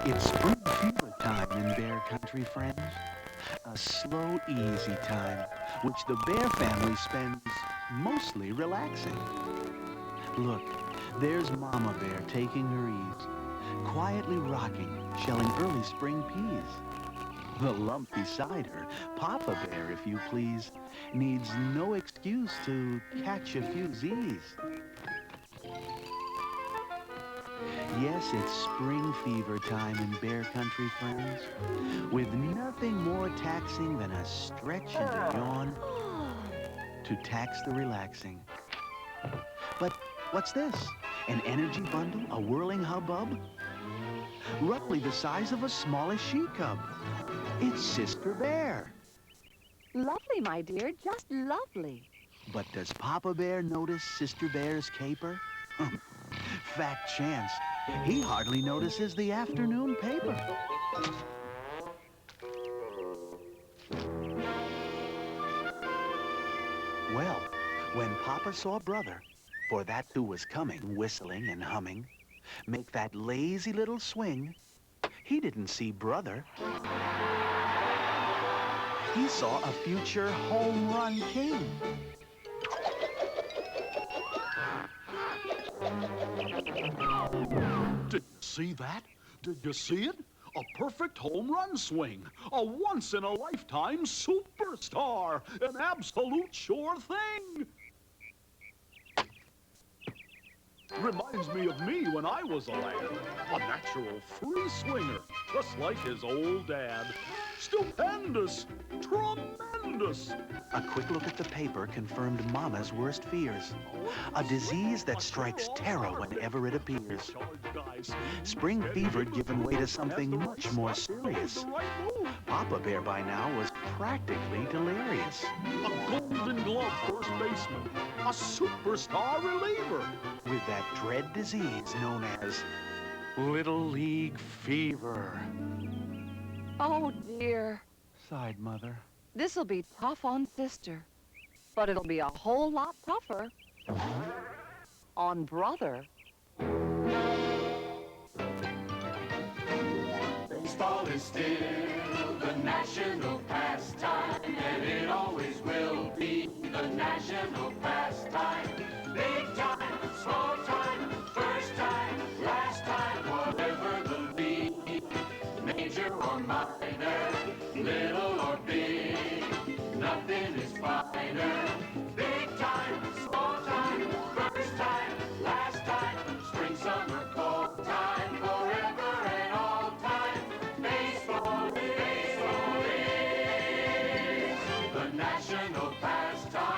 It's spring fever time in Bear Country, friends. A slow, easy time, which the Bear family spends mostly relaxing. Look, there's Mama Bear taking her ease, quietly rocking, shelling early spring peas. The lump beside her, Papa Bear, if you please, needs no excuse to catch a few Z's. Yes, it's spring fever time in Bear Country, friends, with nothing more taxing than a stretch and a yawn to tax the relaxing. But what's this? An energy bundle? A whirling hubbub? Roughly the size of a smallish she-cub. It's Sister Bear. Lovely, my dear, just lovely. But does Papa Bear notice Sister Bear's caper? Fat chance. He hardly notices the afternoon paper. Well, when Papa saw Brother, for that too was coming, whistling and humming, make that lazy little swing, he didn't see Brother. He saw a future home run king. Did you see that? Did you see it? A perfect home run swing. A once-in-a-lifetime superstar. An absolute sure thing. Reminds me of me when I was a lad. A natural free swinger, just like his old dad. Stupendous! Tremendous! A quick look at the paper confirmed Mama's worst fears. A disease that strikes terror whenever it appears. Spring fever had given way to something much more serious. Papa Bear by now was practically delirious. A golden glove first baseman. A superstar reliever. With that dread disease known as Little League Fever. Oh, dear. Sighed Mother. This'll be tough on Sister, but it'll be a whole lot tougher on Brother. Baseball is still the national pastime, and it always will be the national pastime. Big time, small time, first time, last time, whatever the league, major or minor, little or big, nothing is finer. Big time, small time, first time, last time, spring, summer, fall time, forever and all time. Baseball is the national pastime.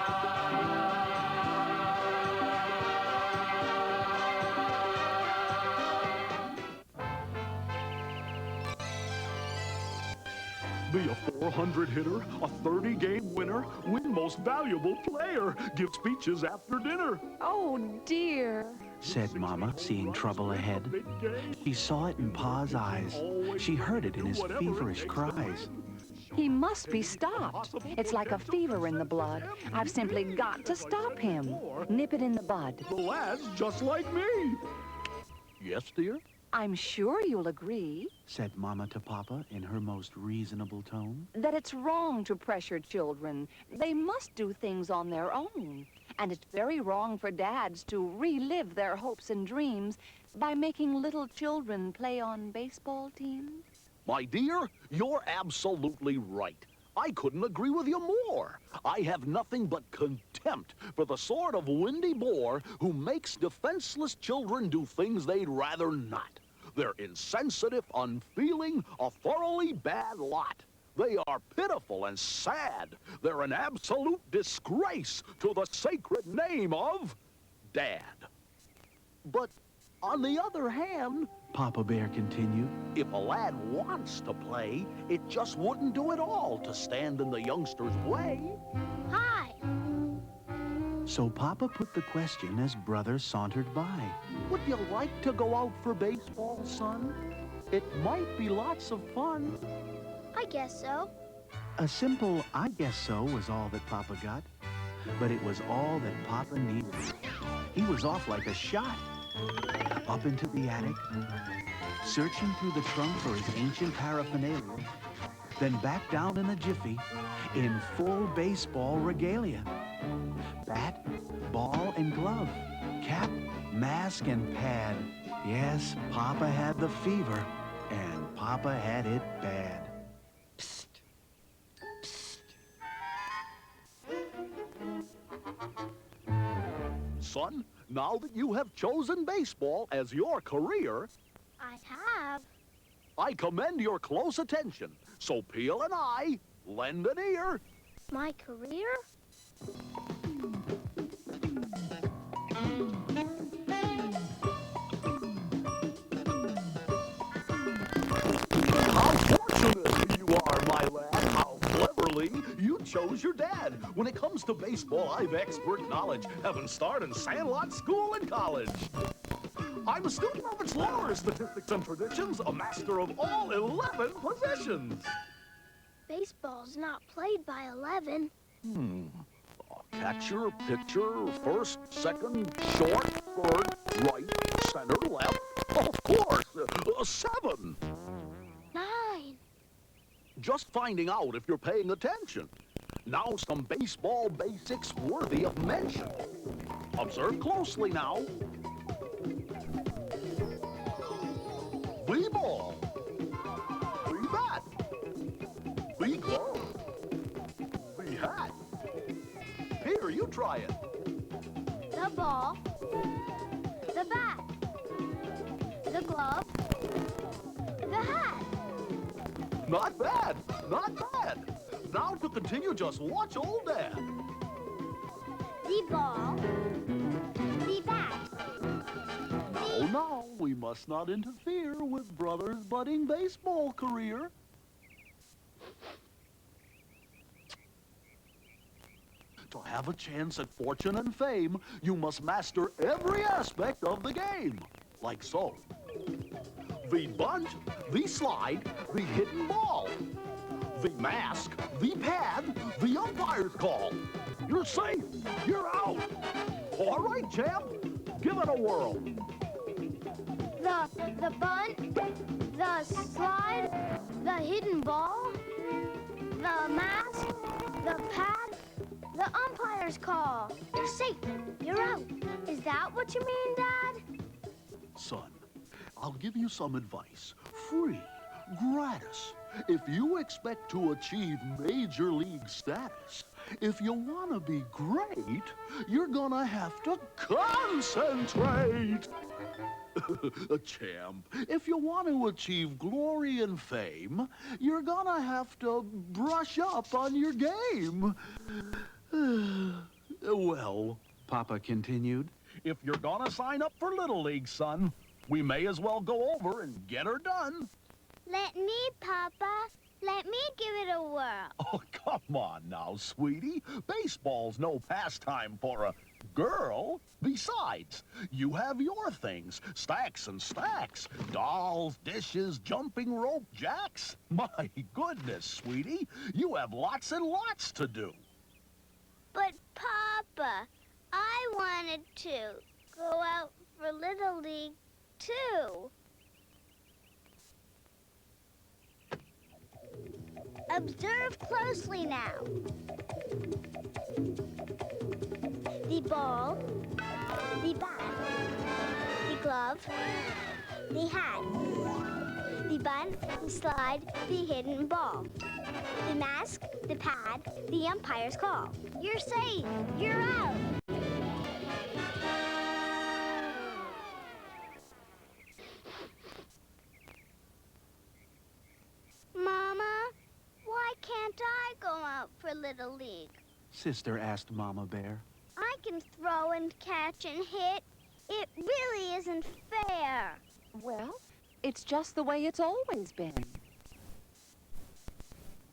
Be a 400 hitter, a 30-game winner, win most valuable player, give speeches after dinner. Oh, dear. Said Mama, seeing trouble ahead. She saw it in Pa's eyes. She heard it in his feverish cries. He must be stopped. It's like a fever in the blood. I've simply got to stop him. Nip it in the bud. The lad's just like me. Yes, dear? I'm sure you'll agree Said Mama to Papa in her most reasonable tone. that it's wrong to pressure children. They must do things on their own. And it's very wrong for dads to relive their hopes and dreams by making little children play on baseball teams. My dear, you're absolutely right. I couldn't agree with you more. I have nothing but contempt for the sort of windy bore who makes defenseless children do things they'd rather not. They're insensitive, unfeeling, a thoroughly bad lot. They are pitiful and sad. They're an absolute disgrace to the sacred name of Dad. But on the other hand, Papa Bear continued. if a lad wants to play, it just wouldn't do at all to stand in the youngster's way. Hi. So Papa put the question as Brother sauntered by. Would you like to go out for baseball, son? It might be lots of fun. I guess so. A simple "I guess so" was all that Papa got. But it was all that Papa needed. He was off like a shot. Up into the attic, searching through the trunk for his ancient paraphernalia, then back down in a jiffy in full baseball regalia. Bat, ball, and glove, cap, mask, and pad. Yes, Papa had the fever, and Papa had it bad. Psst. Psst. Son, now that you have chosen baseball as your career, I have. I commend your close attention. So peel an eye, lend an ear. My career? How fortunate you are, my lad. How cleverly you chose your dad. When it comes to baseball, I've expert knowledge, having starred in Sandlot School and college. I'm a student of its lore, statistics, and traditions, a master of all 11 positions. Baseball's not played by 11. Catcher, pitcher, first, second, short, third, right, center, left. Of course, 7. 9. Just finding out if you're paying attention. Now some baseball basics worthy of mention. Observe closely now. B-ball. B-bat. B-glove. B-hat. Here, you try it. The ball. The bat. The glove. The hat. Not bad, not bad. Now to continue, just watch old Dad. The ball. The bat. Oh, no, we must not interfere with Brother's budding baseball career. To have a chance at fortune and fame, you must master every aspect of the game. Like so. The bunt, the slide, the hidden ball, the mask, the pad, the umpire's call. You're safe. You're out. All right, champ. Give it a whirl. The bunt. The slide. The hidden ball. The mask. The pad. The umpire's call. You're safe. You're out. Is that what you mean, Dad? Son, I'll give you some advice. Free, gratis. If you expect to achieve major league status, if you want to be great, you're gonna have to concentrate. Champ, if you want to achieve glory and fame, you're gonna have to brush up on your game. Well, Papa continued. if you're gonna sign up for Little League, son, we may as well go over and get her done. Let me, Papa. Let me give it a whirl. Oh, come on now, sweetie. Baseball's no pastime for a girl. Besides, you have your things. Stacks and stacks. Dolls, dishes, jumping rope, jacks. My goodness, sweetie. You have lots and lots to do. But, Papa, I wanted to go out for Little League, too. Observe closely now. The ball, the bat, the glove, the hat, the bunt, the slide, the hidden ball, the mask, the pad, the umpire's call. You're safe. You're out. Mama, why can't I go out for Little League? Sister asked Mama Bear. I can throw and catch and hit. It really isn't fair. Well, it's just the way it's always been.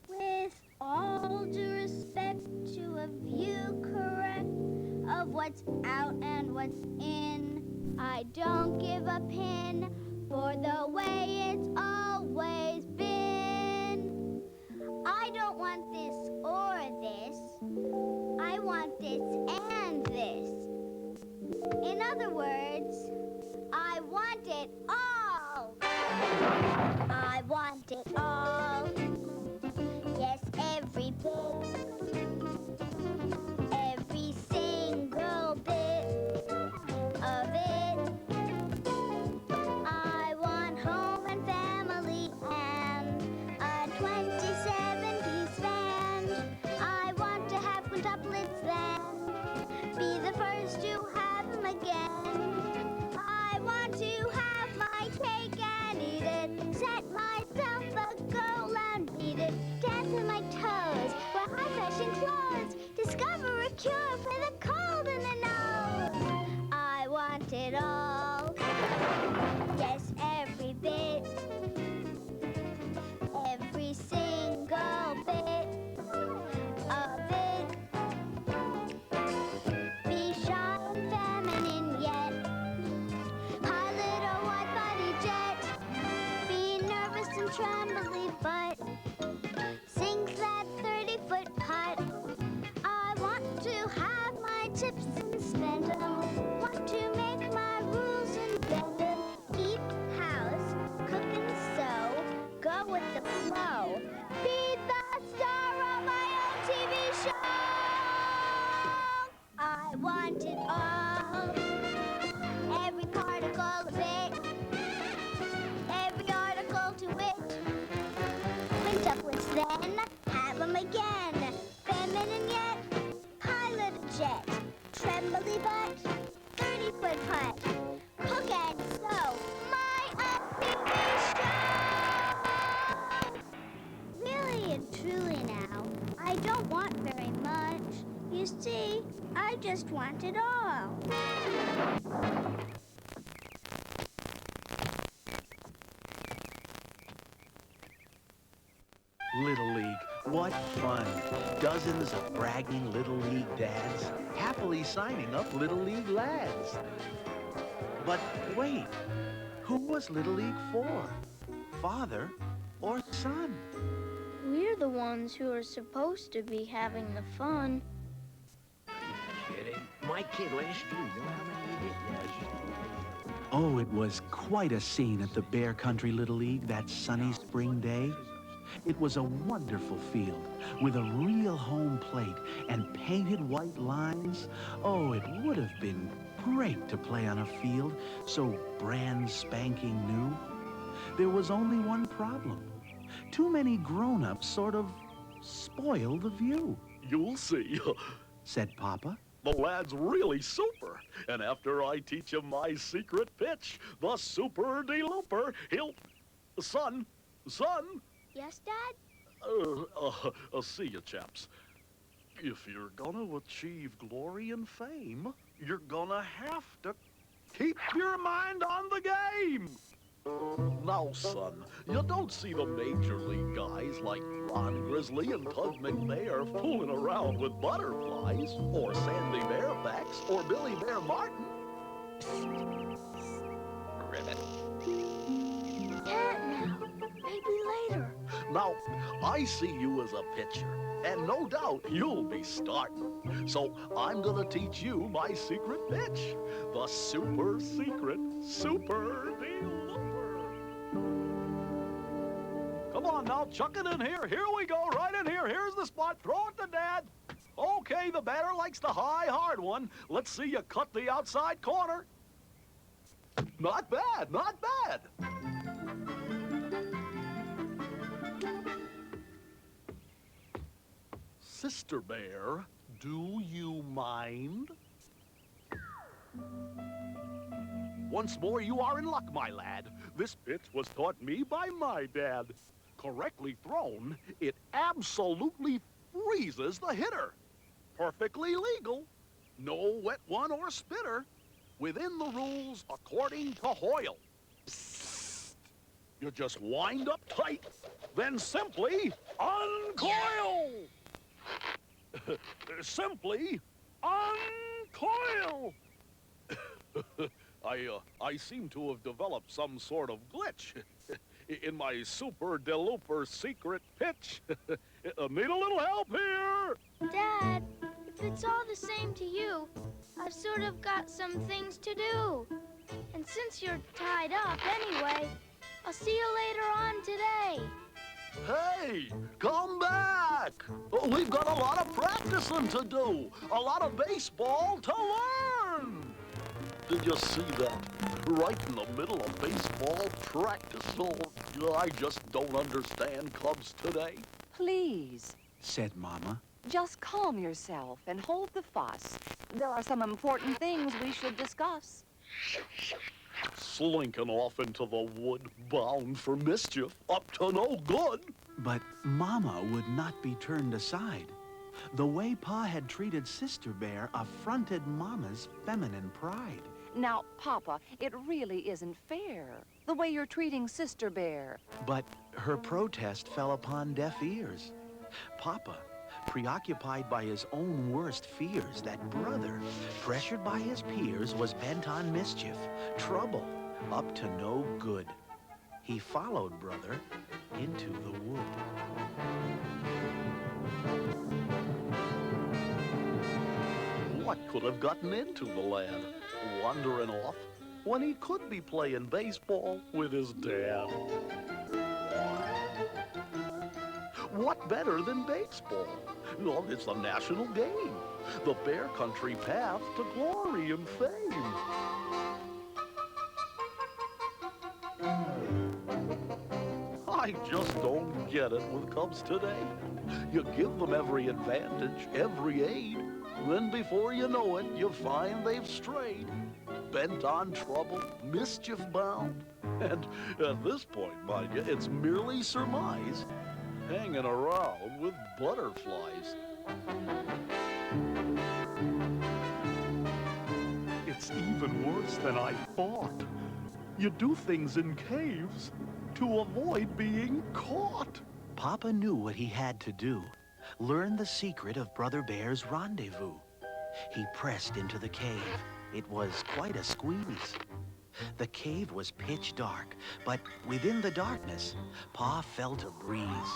With all due respect to a view correct of what's out and what's in, I don't give a pin for the way it's always been. I don't want this or this. I want this and this. In other words, I want it all. I want it all. Yes, every bit. Every single bit of it. I want home and family and a 27-piece band. I want to have quintuplets then. Be the first to have them again. I want to have my cake and eat it. Set myself a goal and beat it. Dance with my toes, wear high fashion clothes. Discover a cure for the cold in the nose. I want it all. Yes, every bit. Every single bit of it. Be shy and feminine yet. Pilot a wide-body jet. Be nervous and trembly, but sink that 30-foot putt. I want to have my chips and spend 'em. Want to make my rules and bend 'em. Keep house, cook and sew. Go with the flow. Be the star of my own TV show. I want it all. Every particle of it. Every article to it. Quintuplets then, have 'em again. Feminine yet, pilot a jet. Trembly butt, 30-foot putt. Cook and sew, my own TV show. Really and truly now, I don't want very much. You see, I just want it all. Little League, what fun. Dozens of bragging Little League dads happily signing up Little League lads. But wait, who was Little League for? Father or son? We're the ones who are supposed to be having the fun. Kidding. My kid last year, you know how many he hit? Yeah, it's just amazing. Oh, it was quite a scene at the Bear Country Little League that sunny spring day. It was a wonderful field with a real home plate and painted white lines. Oh, it would have been great to play on a field so brand spanking new. There was only one problem. Too many grown-ups sort of spoil the view, You'll see. said Papa. The lad's really super. And after I teach him my secret pitch, the super-de-looper, he'll... Son. Yes, Dad? See ya, chaps. If you're gonna achieve glory and fame, you're gonna have to keep your mind on the game. Now, son, you don't see the major league guys like Ron Grizzly and Tug McNair fooling around with butterflies, or Sandy Fairfax, or Billy Bear Martin. Ribbit. Can't now. Maybe later. Now, I see you as a pitcher, and no doubt you'll be starting. So I'm gonna teach you my secret pitch, the super secret super-de-looper. Come on now, chuck it in here. Here we go, right in here. Here's the spot. Throw it to Dad. Okay, the batter likes the high, hard one. Let's see you cut the outside corner. Not bad, not bad. Sister Bear, do you mind? Once more, you are in luck, my lad. This pitch was taught me by my dad. Correctly thrown, it absolutely freezes the hitter. Perfectly legal. No wet one or spitter. Within the rules according to Hoyle. Psst. You just wind up tight, then simply uncoil. Simply uncoil. I seem to have developed some sort of glitch in my super-de-looper secret pitch. Need a little help here? Dad, if it's all the same to you, I've sort of got some things to do. And since you're tied up anyway, I'll see you later on today. Hey, come back! Oh, we've got a lot of practicing to do, a lot of baseball to learn. Did you see that? Right in the middle of baseball practice. Oh, I just don't understand Cubs today. Please, said Mama. just calm yourself and hold the fuss. There are some important things we should discuss. Slinking off into the wood, bound for mischief, up to no good. But Mama would not be turned aside. The way Pa had treated Sister Bear affronted Mama's feminine pride. Now, Papa, it really isn't fair, the way you're treating Sister Bear. But her protest fell upon deaf ears. Papa, preoccupied by his own worst fears, that Brother, pressured by his peers, was bent on mischief, trouble, up to no good. He followed Brother into the wood. What could have gotten into the lad, wandering off, when he could be playing baseball with his dad? What better than baseball? Well, it's the national game, the Bear Country path to glory and fame. I just don't get it with Cubs today. You give them every advantage, every aid, then before you know it, you find they've strayed, bent on trouble, mischief bound. And at this point, mind you, it's merely surmise, hanging around with butterflies. It's even worse than I thought. You do things in caves to avoid being caught. Papa knew what he had to do. Learn the secret of Brother Bear's rendezvous. He pressed into the cave. It was quite a squeeze. The cave was pitch dark, but within the darkness, Pa felt a breeze.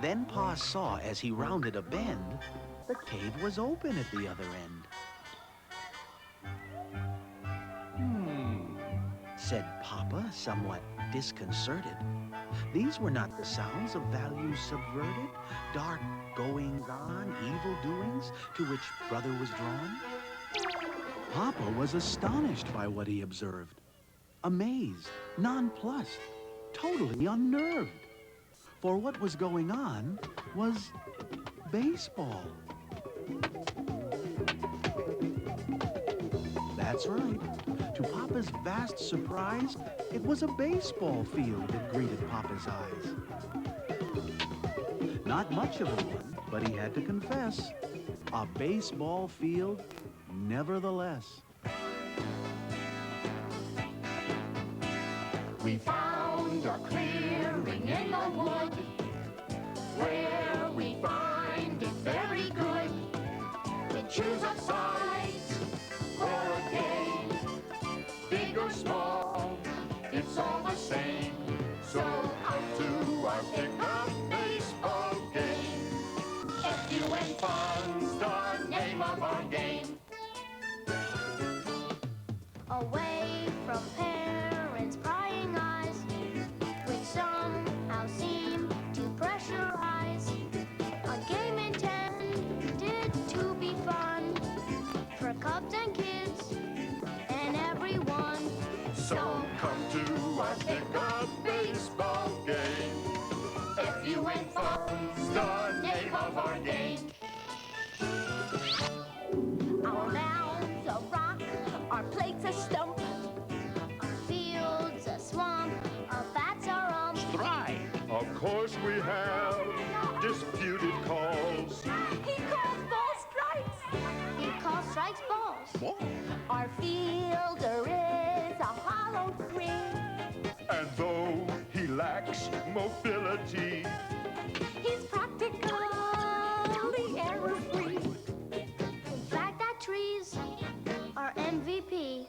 Then Pa saw, as he rounded a bend, the cave was open at the other end. Said Papa, somewhat disconcerted. These were not the sounds of values subverted, dark goings-on, evil doings to which Brother was drawn. Papa was astonished by what he observed, amazed, nonplussed, totally unnerved. For what was going on was baseball. That's right. To Papa's vast surprise, it was a baseball field that greeted Papa's eyes. Not much of a one, but he had to confess, a baseball field nevertheless. We found a clearing in the wood where we find it very good. We choose a size for a game, big or small, it's all the same. So out to our pickup baseball game. F-U-N Fun's the name of our game. Away from parents' prying eyes, which somehow seem to pressurize. A game intended to be fun for Cubs and kids and everyone. So come to our pickup baseball game. F-U-N Fun's the name of our game. Our mounds a rock, our plates a stump, our fields a swamp, our bats are Thrive. Of course we have disputed calls. He calls balls strikes. He calls strikes balls. Our fielder is a hollow tree. And though he lacks mobility, He's practically error-free. In fact, that trees are MVP.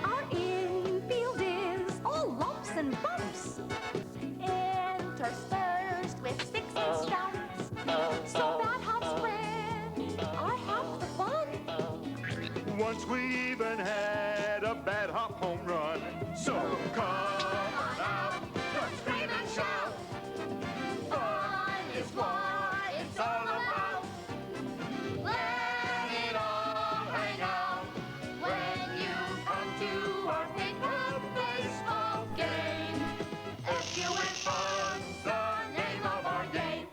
Our infield is all lumps and bumps, Interspersed with sticks and stumps. so bad hops when are half the fun. once we even had a bad hop home run. So come on out. it's all about. Let it all hang out when you come to our paper baseball game. FUN Fun, the name of our game.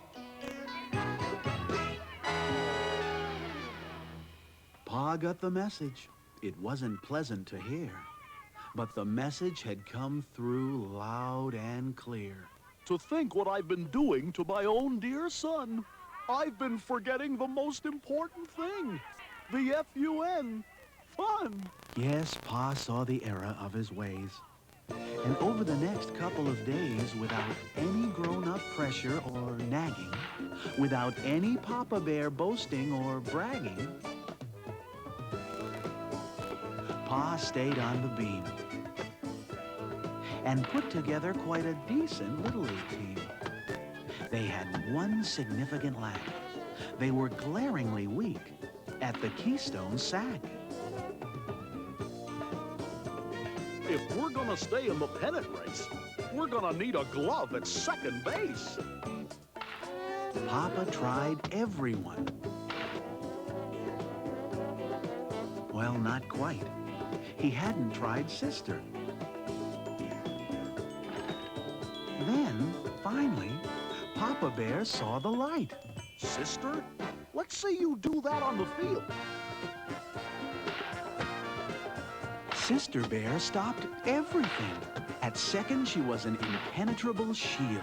Pa got the message. It wasn't pleasant to hear, but the message had come through loud and clear. To think what I've been doing to my own dear son. I've been forgetting the most important thing. The FUN. Fun. Yes, Pa saw the error of his ways. And over the next couple of days, without any grown-up pressure or nagging, without any Papa Bear boasting or bragging, Pa stayed on the beam and put together quite a decent Little League team. They had one significant lack. They were glaringly weak at the Keystone sack. If we're gonna stay in the pennant race, we're gonna need a glove at second base. Papa tried everyone. Well, not quite. He hadn't tried Sister. Then, finally, Papa Bear saw the light. Sister, let's see you do that on the field. Sister Bear stopped everything. At second, she was an impenetrable shield.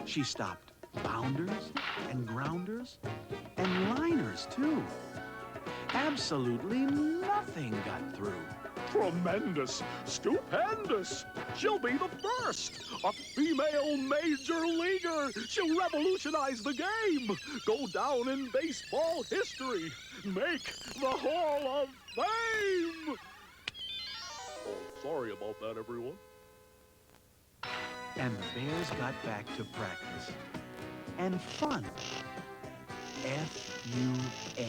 She stopped bounders and grounders and liners, too. Absolutely nothing got through. Tremendous, stupendous. She'll be the first, a female major leaguer. She'll revolutionize the game, go down in baseball history, make the Hall of Fame. Sorry about that, everyone. And the Bears got back to practice. And fun. F-U-N.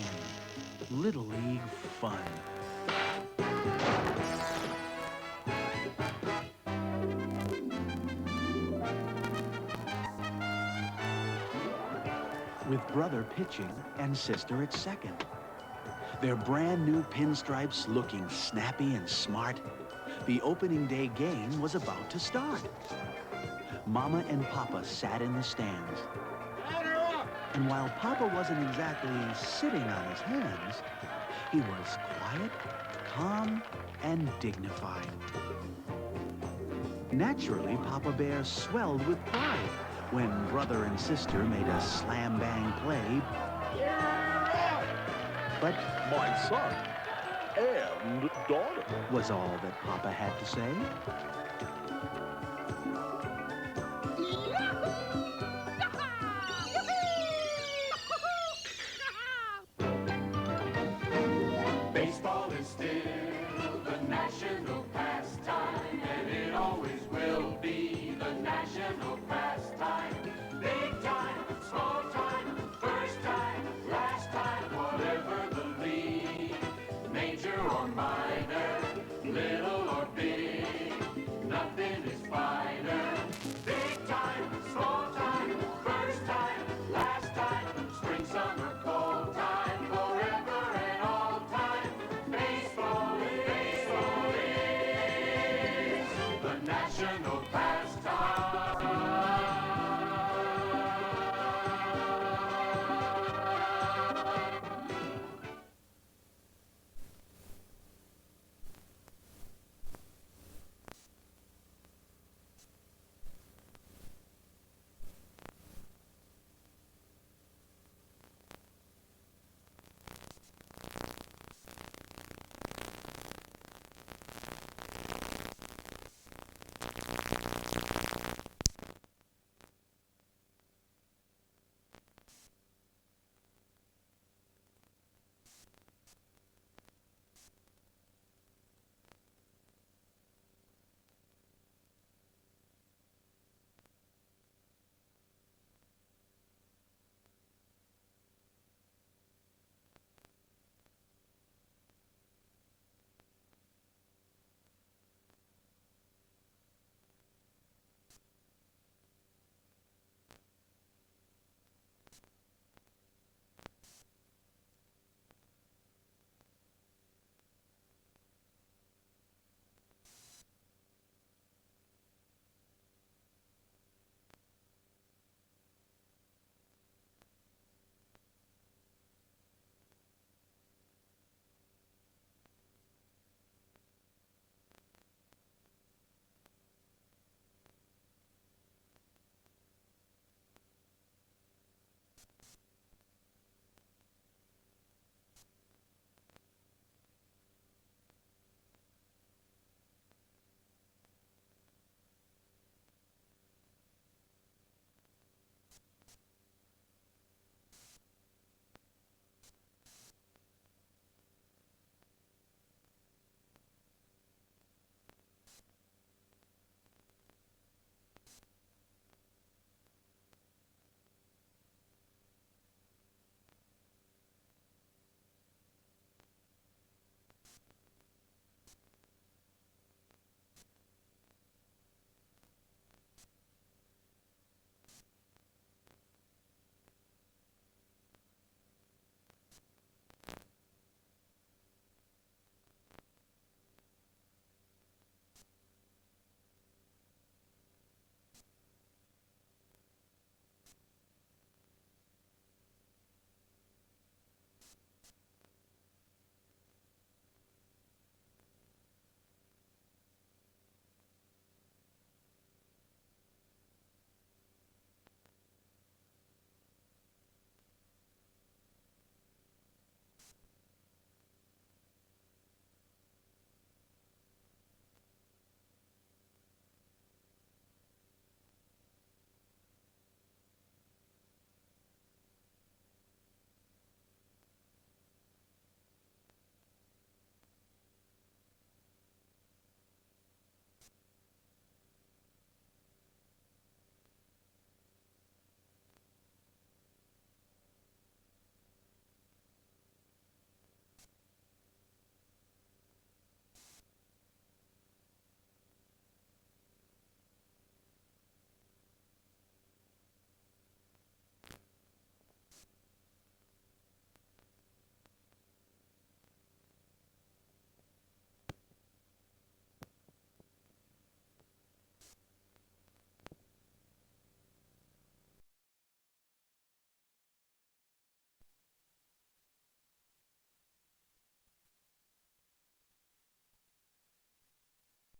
Little League fun. With brother pitching and sister at second. Their brand new pinstripes looking snappy and smart, the opening day game was about to start. Mama and Papa sat in the stands. And while Papa wasn't exactly sitting on his hands, he was quiet, calm, and dignified. Naturally, Papa Bear swelled with pride when brother and sister made a slam-bang play. But My son and daughter. was all that Papa had to say.